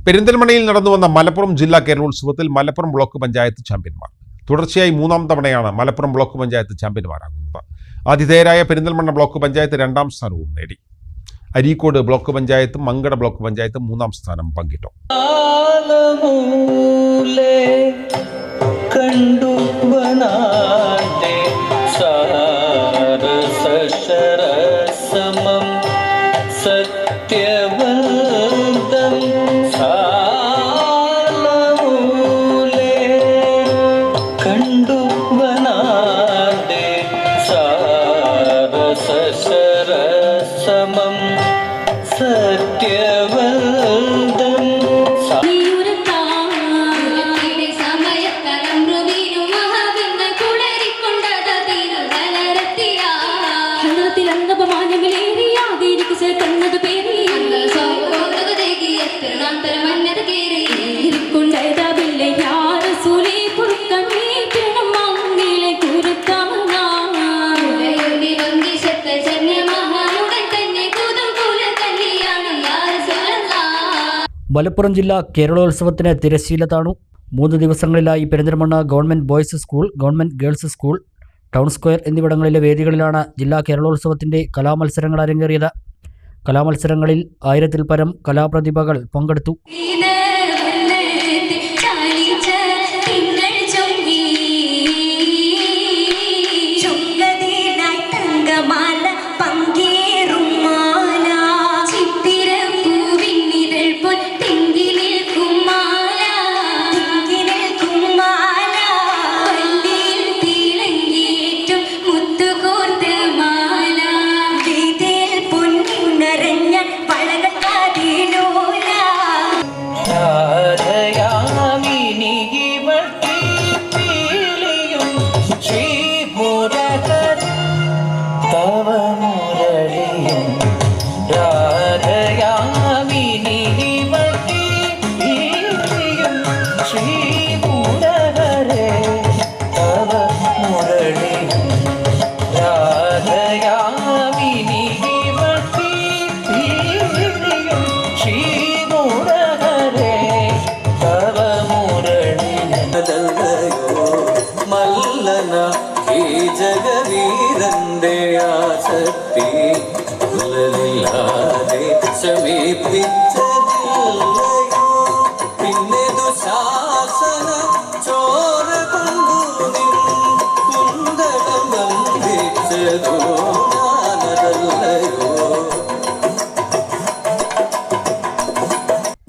പെരിന്തൽമണ്ണയിൽ നടന്നുവന്ന മലപ്പുറം ജില്ലാ കേരളോത്സവത്തിൽ മലപ്പുറം ബ്ലോക്ക് പഞ്ചായത്ത് ചാമ്പ്യന്മാർ. തുടർച്ചയായി മൂന്നാം തവണയാണ് മലപ്പുറം ബ്ലോക്ക് പഞ്ചായത്ത് ചാമ്പ്യന്മാരാകുന്നത്. ആതിഥേയരായ പെരിന്തൽമണ്ണ ബ്ലോക്ക് പഞ്ചായത്ത് രണ്ടാം സ്ഥാനവും നേടി. അരീക്കോട് ബ്ലോക്ക് പഞ്ചായത്തും മങ്കട ബ്ലോക്ക് പഞ്ചായത്തും മൂന്നാം സ്ഥാനം പങ്കിട്ടു. മലപ്പുറം ജില്ലാ കേരളോത്സവത്തിന് തിരശ്ശീല താണു. 3 ദിവസങ്ങളിലായി Perinthalmanna government boys school, government girls school, town square എന്നിവിടങ്ങളിലെ വേദികളിലാണ് ജില്ലാ കേരളോത്സവത്തിൻ്റെ കലാമത്സരങ്ങൾ അരങ്ങേറിയത്. കലാമത്സരങ്ങളിൽ 1000-ൽ പരം കലാപ്രതിഭകൾ പങ്കെടുത്തു. ജഗവീരന്റെ ആസക്തി പിന്നെ ദുശാസന ചോര കൊണ്ടു കുന്തളം ബന്ധിച്ചതോ ഞാനതല്ലയോ.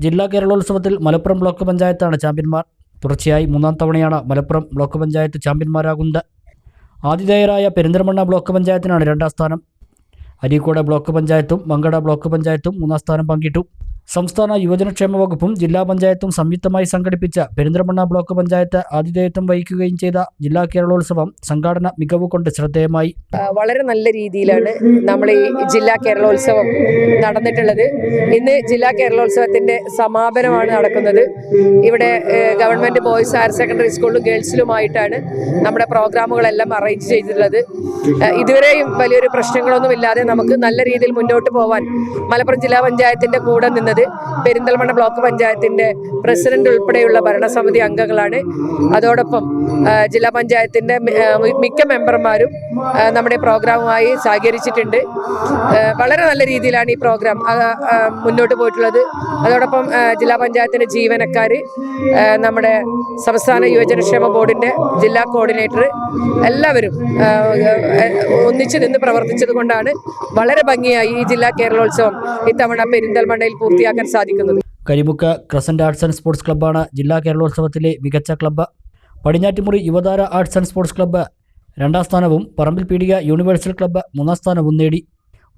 ജില്ലാ കേരളോത്സവത്തിൽ മലപ്പുറം ബ്ലോക്ക് പഞ്ചായത്താണ് ചാമ്പ്യന്മാർ. തുടർച്ചയായി 3-ാം തവണയാണ് മലപ്പുറം ബ്ലോക്ക് പഞ്ചായത്ത് ചാമ്പ്യന്മാരാകുന്നത്. ആതിഥേയരായ പെരിന്തൽമണ്ണ ബ്ലോക്ക് പഞ്ചായത്തിനാണ് 2ാം സ്ഥാനം. അരീക്കോട് ബ്ലോക്ക് പഞ്ചായത്തും മങ്കട ബ്ലോക്ക് പഞ്ചായത്തും 3-ാം സ്ഥാനം പങ്കിട്ടു. സംസ്ഥാന യുവജനക്ഷേമ വകുപ്പും ജില്ലാ പഞ്ചായത്തും സംയുക്തമായി സംഘടിപ്പിച്ച പെരിന്തൽമണ്ണ ബ്ലോക്ക് പഞ്ചായത്ത് ആതിഥേയത്വം വഹിക്കുകയും ചെയ്ത ജില്ലാ കേരളോത്സവം സംഘാടന മികവ് കൊണ്ട് ശ്രദ്ധേയമായി. വളരെ നല്ല രീതിയിലാണ് നമ്മൾ ഈ ജില്ലാ കേരളോത്സവം നടന്നിട്ടുള്ളത്. ഇന്ന് ജില്ലാ കേരളോത്സവത്തിൻ്റെ സമാപനമാണ് നടക്കുന്നത്. ഇവിടെ ഗവൺമെൻറ് ബോയ്സ് ഹയർ സെക്കൻഡറി സ്കൂളിലും ഗേൾസിലുമായിട്ടാണ് നമ്മുടെ പ്രോഗ്രാമുകളെല്ലാം അറേഞ്ച് ചെയ്തിട്ടുള്ളത്. ഇതുവരെയും വലിയൊരു പ്രശ്നങ്ങളൊന്നുമില്ലാതെ നമുക്ക് നല്ല രീതിയിൽ മുന്നോട്ട് പോകാൻ മലപ്പുറം ജില്ലാ പഞ്ചായത്തിൻ്റെ കൂടെ നിന്നത് പെരിന്തൽമണ്ണ ബ്ലോക്ക് പഞ്ചായത്തിൻ്റെ പ്രസിഡന്റ് ഉൾപ്പെടെയുള്ള ഭരണസമിതി അംഗങ്ങളാണ്. അതോടൊപ്പം ജില്ലാ പഞ്ചായത്തിൻ്റെ മിക്ക മെമ്പർമാരും നമ്മുടെ പ്രോഗ്രാമുമായി സഹകരിച്ചിട്ടുണ്ട്. വളരെ നല്ല രീതിയിലാണ് ഈ പ്രോഗ്രാം മുന്നോട്ട് പോയിട്ടുള്ളത്. അതോടൊപ്പം ജില്ലാ പഞ്ചായത്തിൻ്റെ ജീവനക്കാർ, നമ്മുടെ സംസ്ഥാന യുവജനക്ഷേമ ബോർഡിൻ്റെ ജില്ലാ കോർഡിനേറ്റർ എല്ലാവരും ഒന്നിച്ചു നിന്ന് പ്രവർത്തിച്ചത് കൊണ്ടാണ് വളരെ ഭംഗിയായി ഈ ജില്ലാ കേരളോത്സവം ഇത്തവണ പെരിന്തൽമണ്ണയിൽ പൂർത്തിയാക്കാൻ സാധിക്കുന്നത്. കരിമുക്ക് ക്രസന്റ് ആർട്സ് ആൻഡ് സ്പോർട്സ് ക്ലബ്ബാണ് ജില്ലാ കേരളോത്സവത്തിലെ മികച്ച club. Padinjattumuri Yuvathara arts and sports club 2ാം സ്ഥാനവും പറമ്പിൽ പീടിക യൂണിവേഴ്സൽ ക്ലബ്ബ് 3-ാം സ്ഥാനവും നേടി.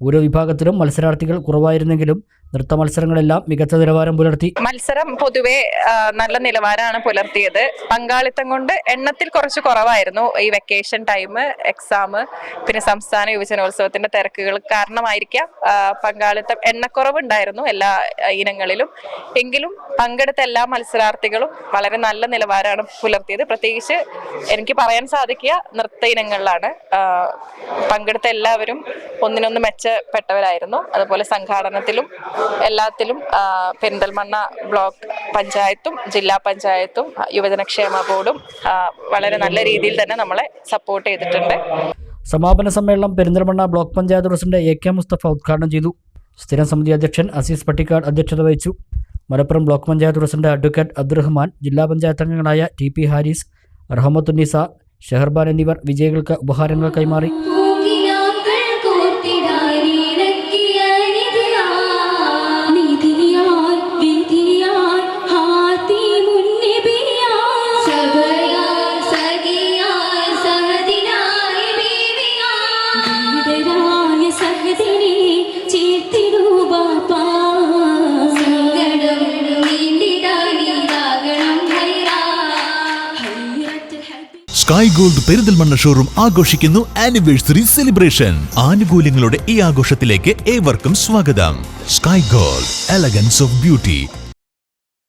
ഓരോ വിഭാഗത്തിലും മത്സരാർത്ഥികൾ കുറവായിരുന്നെങ്കിലും നൃത്ത മത്സരങ്ങളെല്ലാം മികച്ച നിലവാരം പുലർത്തി. മത്സരം പൊതുവെ നല്ല നിലവാരമാണ് പുലർത്തിയത്. പങ്കാളിത്തം കൊണ്ട് എണ്ണത്തിൽ കുറച്ച് കുറവായിരുന്നു. ഈ വെക്കേഷൻ ടൈം, എക്സാം, പിന്നെ സംസ്ഥാന യുവജനോത്സവത്തിന്റെ തിരക്കുകൾ കാരണമായിരിക്കാം പങ്കാളിത്തം എണ്ണക്കുറവുണ്ടായിരുന്നു എല്ലാ ഇനങ്ങളിലും. എങ്കിലും പങ്കെടുത്ത എല്ലാ മത്സരാർത്ഥികളും വളരെ നല്ല നിലവാരമാണ് പുലർത്തിയത്. പ്രത്യേകിച്ച് എനിക്ക് പറയാൻ സാധിക്കുക നൃത്ത ഇനങ്ങളിലാണ്. പങ്കെടുത്ത എല്ലാവരും ഒന്നിനൊന്ന് മെച്ചപ്പെട്ടവരായിരുന്നു. അതുപോലെ സംഘാടനത്തിലും എല്ലാത്തിലും പെരിന്തൽമണ്ണ ബ്ലോക്ക് പഞ്ചായത്തും ജില്ലാ പഞ്ചായത്തും യുവജനക്ഷേമ ബോർഡും വളരെ നല്ല രീതിയിൽ തന്നെ നമ്മളെ സപ്പോർട്ട് ചെയ്തിട്ടുണ്ട്. സമാപന സമ്മേളനം Perinthalmanna block panchayat president AK Mustafa ഉദ്ഘാടനം ചെയ്തു. സ്ഥിരം സമിതി അധ്യക്ഷൻ അസീസ് പട്ടിക്കാട് അധ്യക്ഷത വഹിച്ചു. Malappuram block panchayat president advocate Abdurahman, ജില്ലാ പഞ്ചായത്ത് അംഗങ്ങളായ TP ഹാരിസ്, റഹമത്തുന്നിസ, ഷെഹർബാൻ എന്നിവർ വിജയികൾക്ക് ഉപഹാരങ്ങൾ കൈമാറി. സ്കൈ ഗോൾഡ് പെരിന്തൽമണ്ണ ഷോറൂം ആഘോഷിക്കുന്നു ആനിവേഴ്സറി സെലിബ്രേഷൻ. ആനുകൂല്യങ്ങളുടെ ഈ ആഘോഷത്തിലേക്ക് ഏവർക്കും സ്വാഗതം. Sky gold, elegance of beauty.